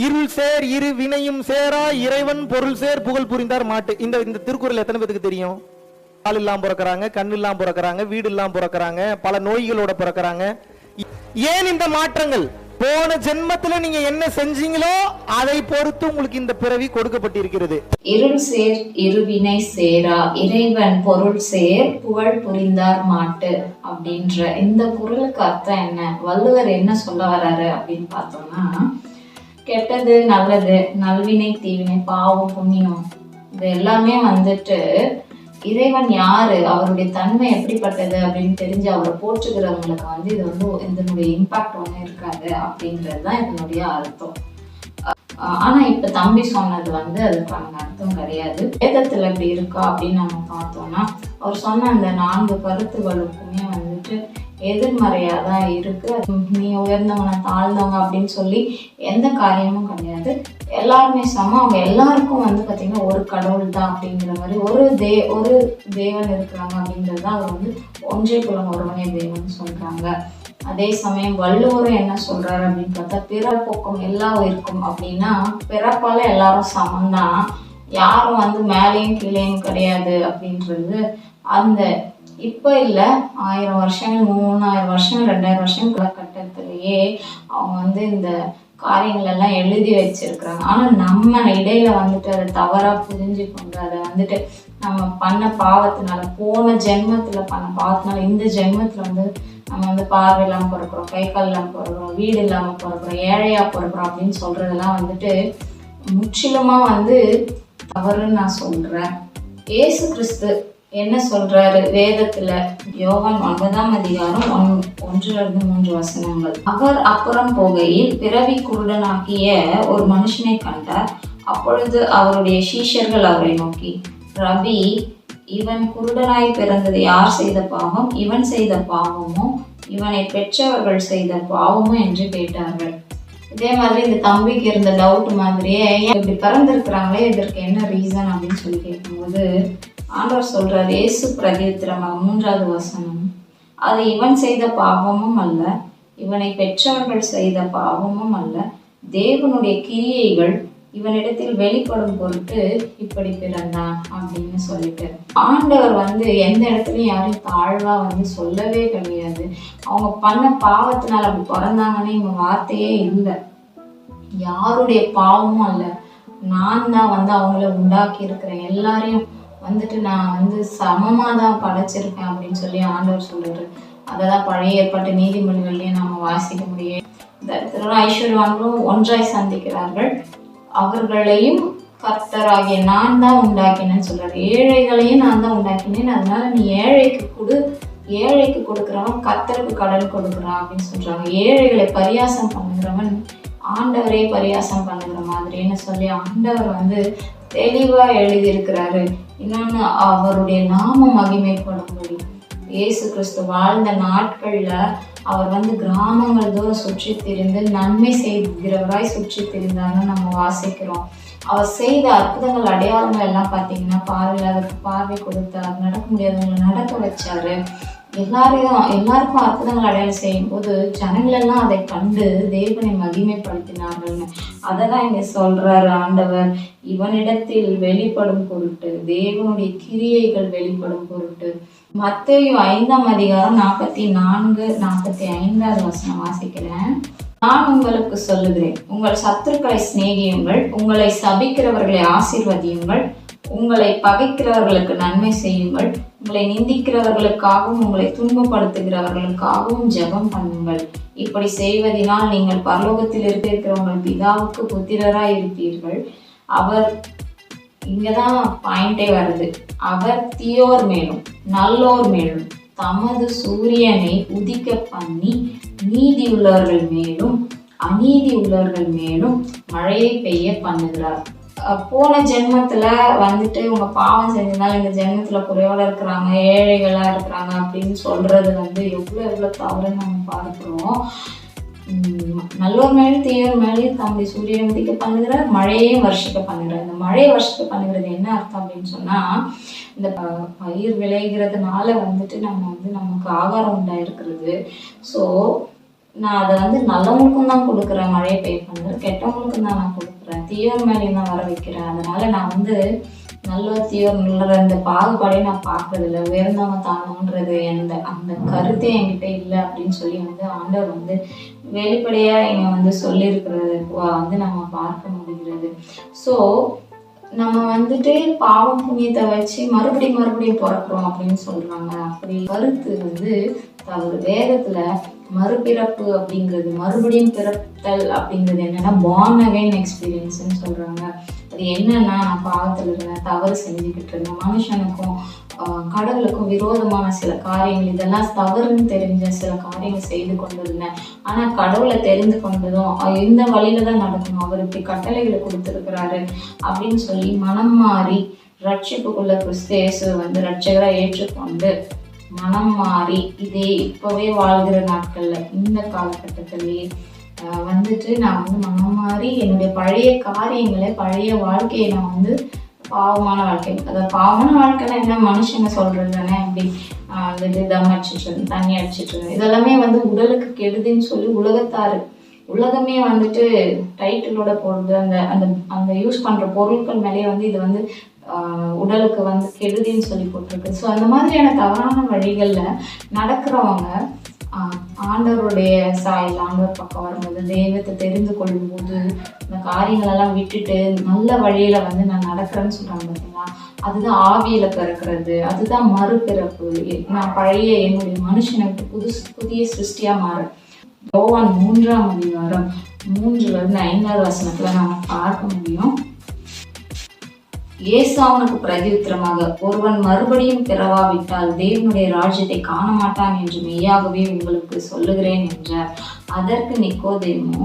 இருள் சேர் இரு வினையும் சேரா இறைவன் பொருள் சேர் புகழ் புரிந்தார் மாட்டு. இந்த திருக்குறள் எத்தனை பேருக்கு தெரியும்? கால் இல்லாம பிறக்கிறாங்க, கண் இல்லாம பிறக்கிறாங்க, வீடு இல்லாம பிறக்கிறாங்க, பல நோய்களோட பிறக்கிறாங்க. ஏன் இந்த மாற்றங்கள்? போன ஜென்மத்துல நீங்க என்ன செஞ்சீங்களோ அதை பொறுத்து உங்களுக்கு இந்த பிறவி கொடுக்கப்பட்டிருக்கிறது. இருள் சேர் இருவினை சேரா இறைவன் பொருள் சேர் புகழ் புரிந்தார் மாட்டு அப்படின்ற இந்த குறளுக்கு அர்த்தம் என்ன? வள்ளுவர் என்ன சொல்ல வர்றாரு அப்படின்னு பார்த்தோம்னா, கெட்டது நல்லது, நல்வினை தீவினை, பாவம் புண்ணியம், இது எல்லாமே வந்துட்டு இறைவன் யாரு, அவருடைய தன்மை எப்படிப்பட்டது அப்படின்னு தெரிஞ்சு அவரை போற்றுகிறவங்களுக்கு வந்து இது வந்து இதனுடைய இம்பாக்ட் ஒன்றும் இருக்காது அப்படின்றது தான் இதனுடைய அர்த்தம். ஆனா இப்ப தம்பி சொன்னது வந்து அதுக்கான அர்த்தம் கிடையாது. வேதத்துல இப்படி இருக்கா அப்படின்னு நம்ம பார்த்தோம்னா, அவர் சொன்ன அந்த 4 கருத்துகளுக்குமே வந்துட்டு எதிர்மறையா தான் இருக்கு. நீ உயர்ந்தவங்க தாழ்ந்தவங்க அப்படின்னு சொல்லி எந்த காரியமும் கிடையாது. எல்லாருமே சமம். அவங்க எல்லாருக்கும் வந்து பாத்தீங்கன்னா ஒரு கடவுள் தான் அப்படிங்கிற மாதிரி ஒரு தேவன் இருக்கிறாங்க அப்படின்றது தான் அவர் வந்து ஒன்றே குலம் ஒருவனே தேவன் சொல்றாங்க. அதே சமயம் வள்ளுவரும் என்ன சொல்றாரு அப்படின்னு பார்த்தா, பிறப்போக்கும் எல்லா உயிருக்கும் அப்படின்னா பிறப்பால எல்லாரும் சமம்தான், யாரும் வந்து மேலேயும் கீழேயும் கிடையாது அப்படின்றது அந்த இப்போ இல்லை 1000 வருஷங்கள் 3000 வருஷங்கள் 2000 வருஷம் காலகட்டத்திலேயே அவங்க வந்து இந்த காரியங்கள் எல்லாம் எழுதி வச்சிருக்கிறாங்க. ஆனால் நம்ம இடையில வந்துட்டு அதை தவறா புரிஞ்சு கொண்டு அதை வந்துட்டு நம்ம பண்ண பாவத்தினால, போன ஜென்மத்துல பண்ண பாவத்தினால இந்த ஜென்மத்துல வந்து நம்ம வந்து பார்வை இல்லாமல் பிறக்கிறோம், கை கால் இல்லாமல் பிறக்கிறோம், வீடு இல்லாமல் பிறக்கிறோம், ஏழையா பிறக்கிறோம் அப்படின்னு சொல்றதெல்லாம் வந்துட்டு முற்றிலுமா வந்து தவறுன்னு நான் சொல்றேன். இயேசு கிறிஸ்து என்ன சொல்றாரு வேதத்துல? யோவான் 9ஆம் அதிகாரம் 1-3 வசனங்கள். அவர் அப்புறம் போகையில் பிறவி குருடனாகிய ஒரு மனுஷனை கண்டார். அப்பொழுது அவருடைய சீஷர்கள் அவரை நோக்கி, ரபி, இவன் குருடனாய் பிறந்தது யார் செய்த பாவம்? இவன் செய்த பாவமோ இவனை பெற்றவர்கள் செய்த பாவமோ என்று கேட்டார்கள். இதே மாதிரி இந்த தம்பிக்கு இருந்த டவுட் மாதிரியே இப்படி பிறந்திருக்கிறாங்களே, இதற்கு என்ன ரீசன் அப்படின்னு சொல்லி கேட்கும்போது ஆண்டவர் சொல்றாரு, இயேசு பிரதித்திரமாக 3வது வசனம், அது இவன் செய்த பாவமும் அல்ல, இவனை பெற்றவர்கள் செய்த பாவமும் அல்ல, தேவனுடைய கிரியைகள் இவனிடத்தில் வெளிப்படும் பொருட்டு இப்படி பிறந்தான் அப்படின்னு சொல்லிட்டு ஆண்டவர் வந்து எந்த இடத்துலயும் யாரையும் தாழ்வா வந்து சொல்லவே கிடையாது. அவங்க பண்ண பாவத்தினால அப்படி பிறந்தாங்கன்னு இவங்க வார்த்தையே இல்லை. யாருடைய பாவமும் அல்ல, நான் தான் வந்து அவங்கள உண்டாக்கி இருக்கிறேன், எல்லாரையும் வந்துட்டு நான் வந்து சமமாக தான் படைச்சிருக்கேன் அப்படின்னு சொல்லி ஆண்டவர் சொல்றாரு. அதான் பழைய ஏற்பாட்டு நீதிமொழிகள்லயே நம்ம வாசிக்க முடியும். இந்த ஐஸ்வர்யவான்களும் ஒன்றாய் சந்திக்கிறார்கள், அவர்களையும் கர்த்தராகிய நான் தான் உண்டாக்கினேன்னு சொல்றாரு. ஏழைகளையும் நான் தான் உண்டாக்கினேன், அதனால நீ ஏழைக்கு கொடு, ஏழைக்கு கொடுக்குறவன் கர்த்தருக்கு கடன் கொடுக்குறான் அப்படின்னு சொல்றாங்க. ஏழைகளை பரியாசம் பண்ணுகிறவன் ஆண்டவரே பரியாசம் பண்ணுகிற மாதிரின்னு சொல்லி ஆண்டவர் வந்து தெளிவா எழுதியிருக்கிறாரு. இன்னொன்னு, அவருடைய நாம மகிமைப்படும்படி இயேசு கிறிஸ்து வாழ்ந்த நாட்கள்ல அவர் வந்து கிராமங்கள் தூரம் சுற்றி திரிந்து நன்மை செய்கிறவராய் சுற்றி திரிந்தார்னு நம்ம வாசிக்கிறோம். அவர் செய்த அற்புதங்கள் அடையாளங்கள் எல்லாம் பார்த்தீங்கன்னா, பார்வையாளருக்கு பார்வை கொடுத்தார், நடக்க முடியாதவங்களை நடக்க வச்சாரு, எல்லாருக்கும் அற்புதங்கள் அடையாளம் செய்யும் போது ஜனங்கள் எல்லாம் அதை கண்டு தேவனை மகிமைப்படுத்தினார்கள்னு அதெல்லாம் இங்க சொல்றாரு ஆண்டவர். இவனிடத்தில் வெளிப்படும் பொருட்டு, தேவனுடைய கிரியைகள் வெளிப்படும் பொருட்டு. மத்தேயு 5ஆம் அதிகாரம் 44-45 வசனம் வாசிக்கிறேன். நான் உங்களுக்கு சொல்லுகிறேன், உங்கள் சத்துருக்களை சிநேகியுங்கள், உங்களை சபிக்கிறவர்களை ஆசீர்வதியுங்கள், உங்களை பகைக்கிறவர்களுக்கு நன்மை செய்யுங்கள், உங்களை நிந்திக்கிறவர்களுக்காகவும் உங்களை துன்பப்படுத்துகிறவர்களுக்காகவும் ஜெபம் பண்ணுங்கள். இப்படி செய்வதனால் நீங்கள் பரலோகத்தில் இருக்கிற உங்கள் பிதாவுக்கு புத்திரராய் இருப்பீர்கள். அவர், இங்கதான் பாயிண்டே வருது, அவர் தீயோர் மேலும் நல்லோர் மேலும் தமது சூரியனை உதிக்க பண்ணி நீதி உள்ளவர்கள் மேலும் அநீதி உள்ளவர்கள் மேலும் மழையை பெய்ய பண்ணுகிறார். போன ஜென்மத்துல வந்துட்டு உங்க பாவம் செஞ்சதுனால இந்த ஜென்மத்துல குறையோட இருக்கிறாங்க, ஏழைகளா இருக்கிறாங்க அப்படின்னு சொல்றது வந்து எவ்வளவு தவறுன்னு நம்ம பார்க்கிறோம். நல்லோர் மேலும் தீயோர் மேலேயும் தம்முடைய சூரியன் உதிக்க பண்ணுகிறார், மழையையும் வருஷிக்க பண்ணுகிறார். இந்த மழையை வருஷிக்க பண்ணுகிறது என்ன அர்த்தம் அப்படின்னு சொன்னா, இந்த பயிர் விளைகிறதுனால வந்துட்டு நம்ம வந்து நமக்கு ஆகாரம் உண்டாயிருக்கிறது. ஸோ நான் அதை வந்து நல்லவங்களுக்கும் தான் கொடுக்குறேன், மழையை பெய்ய பண்ணுறேன், கெட்டவங்களுக்கும் தான் நான் கொடுக்குறேன், தீயோர் மேலேயும் தான் வர வைக்கிறேன். அதனால நான் வந்து நல்ல தீயோர் நல்ல அந்த பாகுபாடையும் நான் பார்க்கறதில்ல, உயர்ந்தவங்க தானோன்றது அந்த கருத்தே என்கிட்ட இல்லை அப்படின்னு சொல்லி வந்து ஆண்டவர் வந்து வெளிப்படையாக இங்கே வந்து சொல்லியிருக்கிறது வந்து நம்ம பார்க்க முடிகிறது. ஸோ நம்ம வந்துட்டு பாவம் புண்ணியத்தை வச்சு மறுபடியும் பிறக்கிறோம் அப்படின்னு சொல்றாங்க. அப்படி கருத்து வந்து தவறு. வேதத்துல மறுபிறப்பு அப்படிங்கிறது, மறுபடியும் பிறத்தல் அப்படிங்கிறது என்னன்னா பார்ன் அகைன் எக்ஸ்பீரியன்ஸ்ன்னு சொல்றாங்க. அது என்னன்னா, நான் பாவத்துல இருந்தேன், தவறு செஞ்சுக்கிட்டு இருந்தேன், மனுஷனுக்கும் கடவுளுக்கும் விரோதமான சில காரியங்கள், இதெல்லாம் தவறுன்னு தெரிஞ்ச சில காரியங்கள் செய்து கொண்டிருந்தேன். ஆனா கடவுளை தெரிந்து கொண்டதும் இந்த வழியில தான் நடக்கணும், அவர் இப்படி கட்டளைகளை கொடுத்திருக்கிறாரு அப்படின்னு சொல்லி மனம் மாறி ரட்சிப்புக்குள்ள கிறிஸ்து இயேசுவை வந்து ரட்சகரா ஏற்றுக்கொண்டு மனம் மாறி இதே இப்பவே வாழ்கிற நாட்கள்ல இந்த காலகட்டத்திலேயே வந்துட்டு நான் வந்து மனம் மாறி என்னுடைய பழைய காரியங்களை, பழைய வாழ்க்கையை நான் வந்து பாவமான வாழ்க்கை, அதாவது பாவமான வாழ்க்கைன்னா என்ன, மனுஷங்க சொல்றது தானே, அப்படி வந்துட்டு தம் அடிச்சிட்டு தண்ணி அடிச்சிட்டு இதெல்லாமே வந்து உடலுக்கு கெடுதின்னு சொல்லி உலகமே வந்துட்டு டைட்டிலோட போடுறது, அந்த அந்த அந்த யூஸ் பண்ற பொருட்கள் மேலேயே வந்து இது வந்து உடலுக்கு வந்து கெடுதின்னு சொல்லி போட்டிருக்கு. ஸோ அந்த மாதிரியான தவறான வழிகள்ல நடக்கிறவங்க ஆண்டவருடைய சாயல், ஆண்டவர் பக்கம் வரும்போது, தெய்வத்தை தெரிந்து கொள்ளும் போது இந்த காரியங்களெல்லாம் விட்டுட்டு நல்ல வழியில வந்து நான் நடக்கிறேன்னு சொல்றாங்க பார்த்தீங்களா, அதுதான் ஆவியில பிறக்கிறது, அதுதான் மறுபிறப்பு. நான் பழைய என்னுடைய மனுஷனை விட்டு புதிய சிருஷ்டியா மாறேன். யோவான் 3ஆம் அதிகாரம் 3-5 வசனத்துல நாம பார்க்க முடியும். இயேசு அவனுக்கு பிரதியுத்தரமாக, ஒருவன் மறுபடியும் பிறவாவிட்டால் தேவனுடைய ராஜ்யத்தை காண மாட்டான் என்று மெய்யாகவே உங்களுக்கு சொல்லுகிறேன் என்றார். அதற்கு நிக்கோதேமு,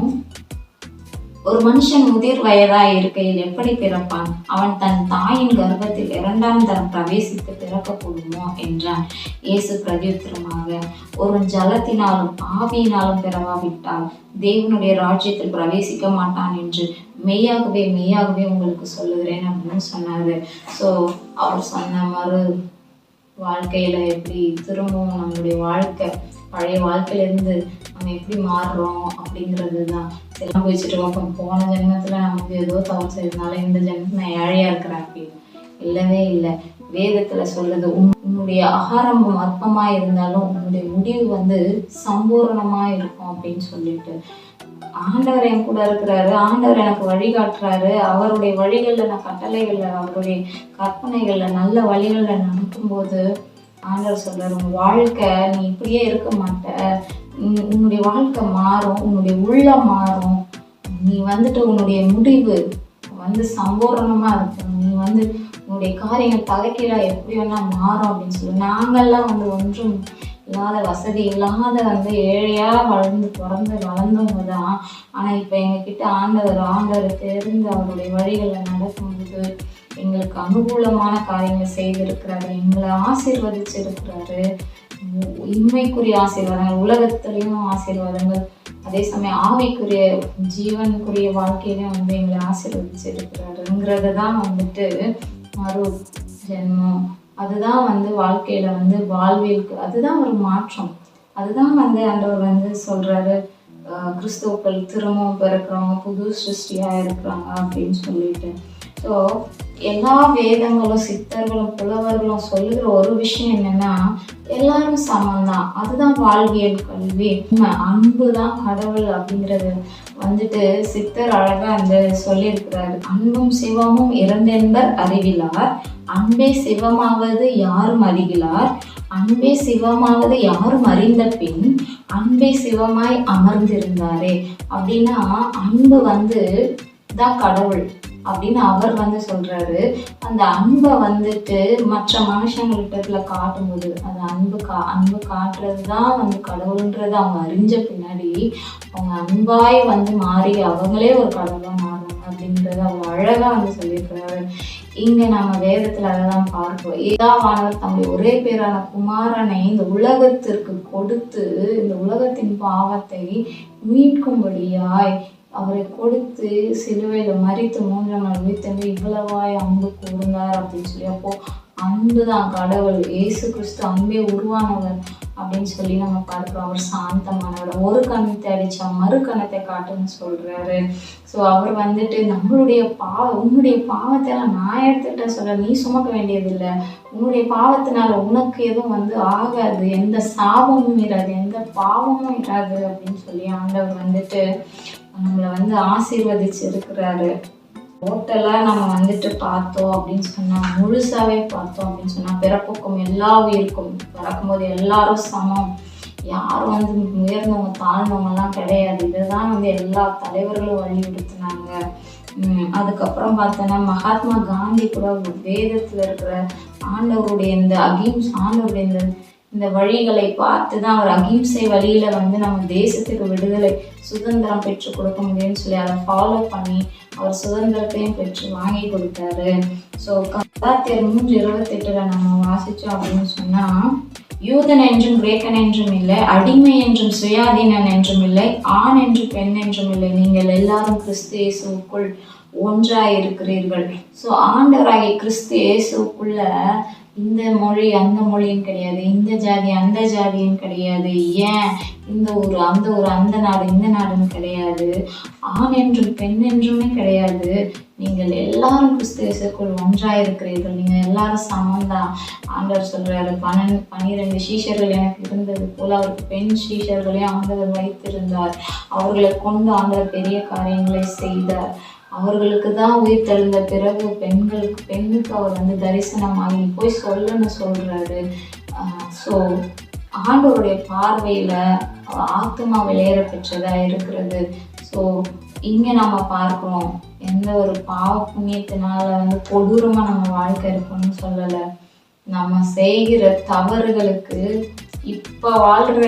ஒரு மனுஷன் முதிர் வயதாய் இருக்கையில் எப்படி பிறப்பான்? அவன் தன் தாயின் கர்ப்பத்தில் 2ஆம் தரம் பிரவேசித்து பிறக்கக்கூடுமோ என்றான். இயேசு பிரதியுத்தரமாக, ஒருவன் ஜலத்தினாலும் ஆவியினாலும் பிறவாவிட்டால் தேவனுடைய ராஜ்யத்தில் பிரவேசிக்க மாட்டான் என்று மெய்யாகவே உங்களுக்கு சொல்லுகிறேன் அப்படின்னு சொன்னாரு. ஸோ அவர் சொன்ன மறு வாழ்க்கையில எப்படி திரும்பவும் நம்மளுடைய வாழ்க்கை, பழைய வாழ்க்கையிலேருந்து நம்ம எப்படி மாறுறோம் அப்படிங்கிறது தான். எல்லாம் வச்சுட்டு இருக்கோம், போன ஜென்மத்தில் நமக்கு ஏதோ தவறு செய்யறதுனால இந்த ஜென்மத்தில் நான் ஏழையா இருக்கிறேன் அப்படின்னு இல்லவே இல்லை. வேதத்துல சொல்றது, உன்னுடைய ஆரம்பம் அற்பமா இருந்தாலும் உன்னுடைய முடிவு வந்து சம்பூரணமா இருக்கும் அப்படின்னு சொல்லிட்டு ஆண்டவர் என் கூட இருக்கிறாரு, ஆண்டவர் எனக்கு வழிகாட்டுறாரு, அவருடைய வழிகளில் நான் கட்டளைகள்ல, அவருடைய கற்பனைகள்ல, நல்ல வழிகள்ல நடக்கும்போது ஆண்டவர் சொல்றாரு, உன் வாழ்க்கை நீ இப்படியே இருக்க மாட்ட, உன்னுடைய வாழ்க்கை மாறும், உன்னுடைய உள்ளம் மாறும், நீ வந்துட்டு உன்னுடைய முடிவு வந்து சம்பூரணமா இருக்கும், நீ வந்து உன்னுடைய காரியங்கள் தலைக்கீழா எப்படி வேணா மாறும் அப்படின்னு சொல்லி. நாங்கள்லாம் வந்து ஒன்றும் இல்லாத, வசதி இல்லாத வந்து ஏழையா வளர்ந்தவங்க தான். ஆனா இப்ப எங்ககிட்ட ஆண்டவர் தெரிந்து அவருடைய வழிகளில் நடக்கும்போது எங்களுக்கு அனுகூலமான காரியங்கள் செய்திருக்கிறாரு, எங்களை ஆசீர்வதிச்சிருக்கிறாரு. இன்மைக்குரிய ஆசீர்வாதங்கள், உலகத்திலையும் ஆசீர்வாதங்கள், அதே சமயம் ஆவிக்குரிய ஜீவனுக்குரிய வாழ்க்கையிலையும் வந்து எங்களை ஆசீர்வதிச்சிருக்கிறாருங்கிறது தான் வந்துட்டு மறு ஜென்மம். அதுதான் வந்து வாழ்க்கையில வந்து வாழ்வியலுக்கு அதுதான் ஒரு மாற்றம். அதுதான் வந்து ஆண்டவர் வந்து சொல்றாரு, கிறிஸ்துவுக்கள் திரும்பவும் பிறக்கிறவங்க புது சிருஷ்டியா இருக்கிறாங்க அப்படின்னு சொல்லிட்டு. ஸோ எல்லா வேதங்களும் சித்தர்களும் புலவர்களும் சொல்லுகிற ஒரு விஷயம் என்னன்னா, எல்லாரும் சமம்தான். அதுதான் வாழ்வியல் கல்வி. அன்பு தான் கடவுள் அப்படிங்கிறது வந்துட்டு சித்தர் அழகா அந்த சொல்லியிருக்கிறாரு. அன்பும் சிவமும் இரண்டென்பர் அறிவிலார், அன்பே சிவமாவது யாரும் அறிகிறார், அன்பே சிவமாவது யாரும் அறிந்த பின் அன்பே சிவமாய் அமர்ந்திருந்தாரே. அப்படின்னா அன்பு வந்து தான் கடவுள் அப்படின்னு அவர் வந்து சொல்றாரு. அந்த அன்பை வந்துட்டு மற்ற மனுஷங்கள்கிட்ட காட்டும்போது அது அன்பு காட்டுறது தான் வந்து கடவுள்ன்றது அவங்க அறிஞ்ச பின்னாடி அவங்க அன்பாய் வந்து மாறி அவங்களே ஒரு கடவுளா மாறுவாங்க அப்படின்றத அவர் அழகா வந்து சொல்லியிருக்கிறாரு. இங்க நம்ம வேதத்துல அதான் பார்ப்போம். ஏதாவானவர் தம்முடைய ஒரே பேரான குமாரனை இந்த உலகத்திற்கு கொடுத்து இந்த உலகத்தின் பாவத்தை மீட்கும்படியாய் அவரை கொடுத்து சிலுவையில மரித்து 3ஆம் நாள் உயிர்த்தெழுந்து இவ்வளவாய் அன்பு கூர்ந்தார் அப்படின்னு சொல்லி. அப்போ அன்பு தான் கடவுள். இயேசு கிறிஸ்து அன்பே உருவானவர். அப்படின்னு சொல்லி நம்ம பார்க்கிறோம். அவர் சாந்தமானவர், ஒரு கணத்தை அடிச்சா மறு கணத்தை காட்டுன்னு சொல்றாரு. ஸோ அவர் வந்துட்டு உன்னுடைய பாவத்தை எல்லாம் நான் எடுத்துக்கிட்ட சொல்ல, நீ சுமக்க வேண்டியதில்லை, உன்னுடைய பாவத்தினால உனக்கு எதுவும் ஆகாது, எந்த சாபமும் இராது, எந்த பாவமும் இராது அப்படின்னு சொல்லி ஆண்டவர் வந்துட்டு நம்மளை ஆசீர்வதிச்சு இருக்கிறாரு. டோட்டலாக நம்ம பார்த்தோம் அப்படின்னு சொன்னால், முழுசாவே பார்த்தோம் அப்படின்னு சொன்னால், பிறப்புக்கும் எல்லா உயிருக்கும் பிறக்கும்போது எல்லாரும் சமம், யாரும் உயர்ந்தவங்க தாழ்ந்தவங்கலாம் கிடையாது. இதுதான் எல்லா தலைவர்களும் வலியுறுத்தினாங்க. அதுக்கப்புறம் பார்த்தோன்னா மகாத்மா காந்தி கூட வேதத்தில் இருக்கிற ஆண்டவருடைய ஆண்டவருடைய இந்த வழிகளை பார்த்து தான் அவர் அகிம்சை வழியில நம்ம தேசத்துக்கு விடுதலை சுதந்திரம் பெற்று கொடுக்க முடியும்னு சொல்லி அதை ஃபாலோ பண்ணி அவர் சுதந்திரத்தையும் பெற்று வாங்கி கொடுத்தாரு. ஸோ கலாத்தியர் 3:28 நம்ம வாசிச்சோம் அப்படின்னு சொன்னா, யூதன் என்றும் கிரேக்கன் என்றும் இல்லை, அடிமை என்றும் சுயாதீனன் என்றும் இல்லை, ஆண் என்றும் பெண் என்றும் இல்லை, நீங்கள் எல்லாரும் கிறிஸ்து இயேசுவுக்குள் ஒன்றாய் இருக்கிறீர்கள். ஸோ ஆண்டவராகிய கிறிஸ்து இயேசுக்குள்ள இந்த மொழி அந்த மொழியும் கிடையாது, இந்த ஜாதி அந்த ஜாதியும் கிடையாது, ஏன் இந்த ஊர் அந்த ஊர், அந்த நாடு இந்த நாடுன்னு கிடையாது, ஆண் என்றும் பெண் என்றுமே கிடையாது. நீங்கள் எல்லாரும் கிறிஸ்து இயேசுக்குள் ஒன்றாயிருக்கிறீர்கள், நீங்க எல்லாரும் சமம்தான். ஆண்டவர் சொல்றாரு, 12 சீஷர்கள் எனக்கு இருந்தது போல அவருக்கு பெண் சீஷர்களையும் ஆண்டவர் வைத்திருந்தார், அவர்களை கொண்டு ஆண்டவர் பெரிய காரியங்களை செய்தார். அவர்களுக்கு தான் உயிர் தெழுந்த பிறகு பெண்ணுக்கு அவர் தரிசனமாகி போய் சொல்லணும்னு சொல்றாரு. ஸோ ஆண்டவருடைய பார்வையில ஆத்மா விளையற பெற்றதா இருக்கிறது. ஸோ இங்க நம்ம பார்க்கிறோம், எந்த ஒரு பாவ புண்ணியத்தினால கொடூரமா நம்ம வாழ்க்கை இருக்கும்னு சொல்லலை. நம்ம செய்கிற தவறுகளுக்கு இப்ப வாழ்ற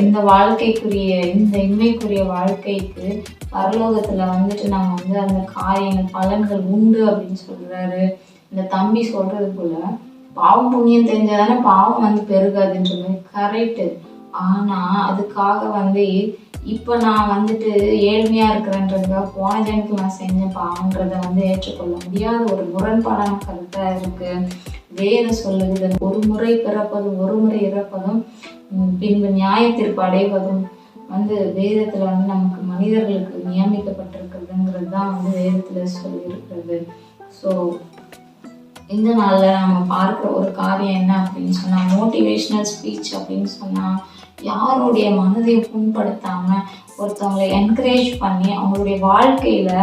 இந்த வாழ்க்கைக்குரிய இந்த இன்மைக்குரிய வாழ்க்கைக்கு பரலோகத்துல நம்ம அந்த காரியங்கள் பலன்கள் உண்டு அப்படின்னு சொல்றாரு. இந்த தம்பி சொல்றது போல பாவம் புண்ணியம் தெரிஞ்சாதானே பாவம் பெருகாதுன்ற மாதிரி கரெக்டு. ஆனா அதுக்காக இப்ப நான் ஏழ்மையா இருக்கிறேன்றதுக்காக போன ஜனத்துக்கு நான் செஞ்ச பாவன்றத ஏற்றுக்கொள்ள முடியாத ஒரு முரண்பாடான கருத்தா இருக்கு. வேதம் சொல்லுது, ஒரு முறை பிறப்பதும் ஒரு முறை இறப்பதும் பின்பு நியாயத்திற்கு அடைவதும் வேதத்துல நமக்கு மனிதர்களுக்கு நியமிக்கப்பட்டிருக்கிறதுங்கிறது தான் வேதத்துல சொல்லி இருக்கிறது. ஸோ இந்த நாள்ல நம்ம பார்க்குற ஒரு காரியம் என்ன அப்படின்னு சொன்னா, மோட்டிவேஷனல் ஸ்பீச் அப்படின்னு சொன்னா யாருடைய மனதையும் புண்படுத்தாம ஒருத்தவங்களை என்கரேஜ் பண்ணி அவங்களுடைய வாழ்க்கையில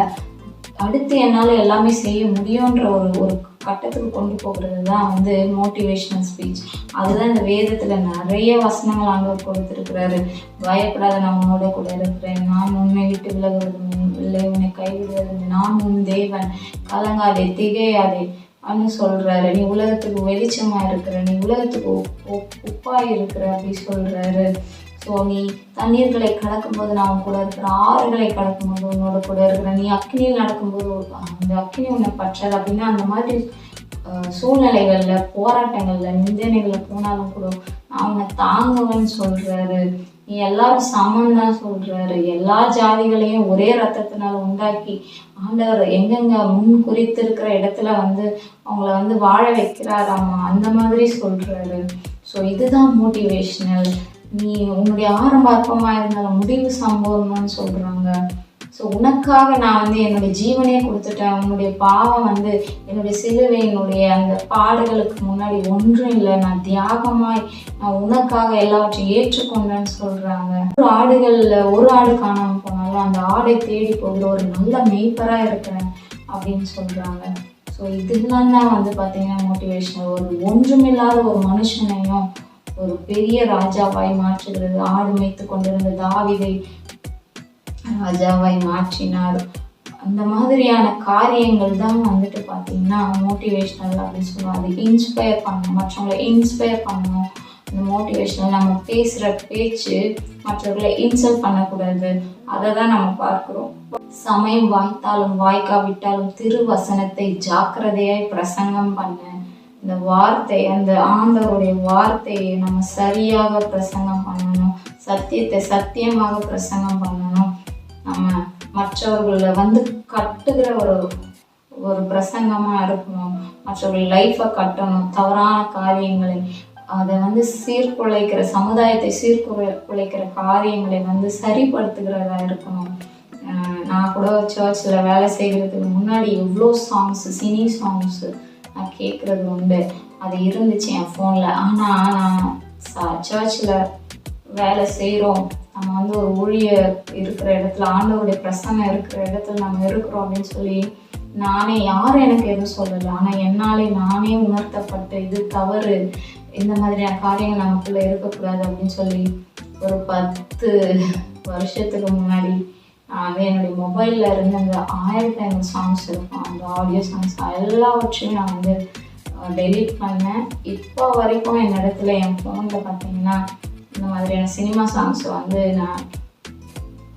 அடுத்து என்னால் எல்லாமே செய்ய முடியுன்ற ஒரு கட்டத்துக்கு கொண்டு போகிறது தான் மோட்டிவேஷனல் ஸ்பீச். அதுதான் இந்த வேதத்தில் நிறைய வசனங்கள் ஆண்டவர் கொடுத்துருக்கிறாரு. பயப்படாத, நான் உன்னோட கூட இருக்கிறேன், நான் உண்மை விட்டு விலகுவது இல்லை, உன்னை கைவிடுவது நான் உன் தேவன், கலங்காதே திகையாதே அப்படின்னு சொல்றாரு. நீ உலகத்துக்கு வெளிச்சமா இருக்கிற, நீ உலகத்துக்கு உப்பாய் இருக்கிற அப்படி சொல்றாரு. ஸோ நீ தண்ணீர்களை கடக்கும்போது நான் உன் கூட இருக்கிறேன், ஆறுகளை கடக்கும்போது உன்னோட கூட இருக்கிறேன், நீ அக்னியில் நடக்கும்போது அந்த அக்னி உன்னை பற்றாது அப்படின்னா, அந்த மாதிரி சூழ்நிலைகள்ல போராட்டங்கள்ல நிந்தனைகள்ல போனாலும் கூட நான் உன்னை தாங்குவேன்னு சொல்றாரு. நீ எல்லாரும் சமம் தான் சொல்றாரு. எல்லா ஜாதிகளையும் ஒரே ரத்தத்தினால உண்டாக்கி ஆண்டவர் எங்கெங்க முன் குறித்திருக்கிற இடத்துல அவங்கள வாழ வைக்கிறாராமா, அந்த மாதிரி சொல்றாரு. ஸோ இதுதான் மோட்டிவேஷனல். நீ உன்னுடைய ஆரம்ப அற்பமா இருந்தாலும் முடிவு சம்பவம்னு சொல்றாங்க. ஸோ உனக்காக நான் என்னுடைய ஜீவனையே கொடுத்துட்டேன், உன்னுடைய பாவம் என்னுடைய சிலுவையினுடைய அந்த பாடுகளுக்கு முன்னாடி ஒன்றும் இல்லை, நான் தியாகமாய் நான் உனக்காக எல்லாவற்றையும் ஏற்றுக்கொண்டேன்னு சொல்றாங்க. ஒரு ஆடு காணாமல் போனாலும் அந்த ஆடை தேடி போகிற ஒரு நல்ல மெய்ப்பரா இருக்கிறேன் அப்படின்னு சொல்றாங்க. ஸோ இதெல்லாம் தான் பார்த்தீங்கன்னா மோட்டிவேஷனல். ஒரு ஒன்றுமில்லாத ஒரு மனுஷனையும் ஒரு பெரிய ராஜாவாய் மாற்றுகிறது. ஆடு மேய்த்து கொண்டிருந்த தாவீதை ராஜாவாய் மாற்றினார். அந்த மாதிரியான காரியங்கள் தான் பார்த்தீங்கன்னா மோட்டிவேஷனல் அப்படின்னு சொல்லுவாங்க. அது இன்ஸ்பயர் பண்ணணும், மற்றவங்களை இன்ஸ்பயர் பண்ணணும். இந்த மோட்டிவேஷனல் நம்ம பேசுகிற பேச்சு மற்றவர்களை இன்சல்ட் பண்ணக்கூடாது, அதை தான் நம்ம பார்க்குறோம். சமயம் வாய்த்தாலும் வாய்க்காவிட்டாலும் திருவசனத்தை ஜாக்கிரதையாய் பிரசங்கம் பண்ண, இந்த வார்த்தை அந்த ஆண்டவருடைய வார்த்தையை நம்ம சரியாக பிரசங்கம் பண்ணணும், சத்தியத்தை சத்தியமாக பிரசங்கம் பண்ணணும். நம்ம மற்றவர்களை கட்டுகிற ஒரு பிரசங்கமா இருக்கணும், மற்றவர்கள் லைஃபை கட்டணும், தவறான காரியங்களை அதை வந்து சீர்குலைக்கிற, சமுதாயத்தை சீர்குலைக்கிற காரியங்களை வந்து சரிப்படுத்துகிறதா இருக்கணும். நான் கூட சர்ச்சில் வேலை செய்கிறதுக்கு முன்னாடி எவ்வளோ சாங்ஸு, சினி சாங்ஸு நான் கேட்குறது உண்டு. அது இருந்துச்சு என் ஃபோனில். ஆனால் நான் சர்ச்சில் வேலை செய்கிறோம், நம்ம வந்து ஒரு ஊழியர் இருக்கிற இடத்துல, ஆண்டவருடைய பிரசன்னம் இருக்கிற இடத்துல நம்ம இருக்கிறோம் அப்படின்னு சொல்லி நானே, யாரும் எனக்கு எதுவும் சொல்லலை, ஆனால் என்னாலே நானே உணர்த்தப்பட்டு இது தவறு, இந்த மாதிரியான காரியங்கள் நமக்குள்ளே இருக்கக்கூடாது அப்படின்னு சொல்லி ஒரு 10 வருஷத்துக்கு முன்னாடி நான் வந்து என்னுடைய மொபைலில் இருந்து அந்த 1500 சாங்ஸ் இருக்கும், அந்த ஆடியோ சாங்ஸ் எல்லாவற்றையும் நான் வந்து டெலீட் பண்ணேன். இப்போ வரைக்கும் என்னிடத்துல என் ஃபோனில் பார்த்தீங்கன்னா இந்த மாதிரியான சினிமா சாங்ஸ் வந்து நான்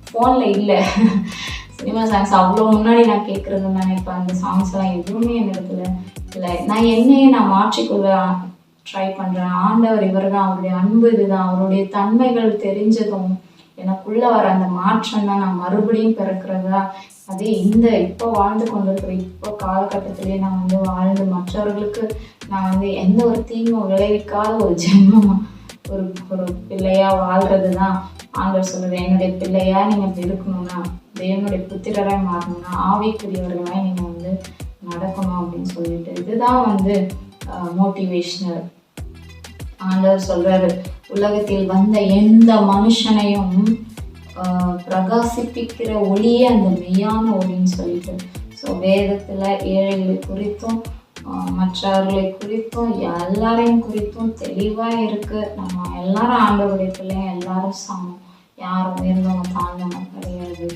ஃபோனில் இல்லை. சினிமா சாங்ஸ் அவ்வளோ முன்னாடி நான் கேட்குறது தானே. இப்போ அந்த சாங்ஸ்லாம் எதுவுமே என்னிடத்துல இல்லை. நான் என்னையே நான் மாற்றிக்கொள்ள ட்ரை பண்ணுறேன். ஆண்டவர் இவர் தான், அவருடைய அன்பு இதுதான், அவருடைய தன்மைகள் தெரிஞ்சதும் எனக்குள்ளே வர அந்த மாற்றம் தான் நான் மறுபடியும் பிறக்கிறதா. அதே இந்த இப்போ வாழ்ந்து கொண்டிருக்கிற இப்போ காலகட்டத்திலே நான் வந்து வாழ்ந்து மற்றவர்களுக்கு நான் வந்து எந்த ஒரு தீங்கும் விளைவிக்காத ஒரு ஜென்மமாக ஒரு பிள்ளையாக வாழ்கிறது தான் ஆண்டவர் சொல்கிறது. என்னுடைய பிள்ளையாக நீங்கள் இப்படி இருக்கணும்னா, தேவனுடைய புத்திரராக மாறணும்னா, ஆவிக்குரியவர்களாக நீங்கள் வந்து நடக்கணும் அப்படின்னு சொல்லிட்டு, இதுதான் வந்து மோட்டிவேஷ்னல். ஆண்டவர் சொல்றாரு, உலகத்தில் வந்த எந்த மனுஷனையும் பிரகாசிப்பிக்கிற ஒளியே அந்த மெய்யான ஒளின்னு சொல்லிட்டு. ஸோ வேதத்தில் ஏழைகளை குறித்தும் மற்றவர்களை குறித்தும் எல்லாரையும் குறித்தும் தெளிவாக இருக்குது. நம்ம எல்லாரும் ஆண்டவருடைய பிள்ளைங்க, எல்லாரும் சமம், யாரும் உயர்ந்தவங்க தாழ்ந்தவங்க கிடையாது.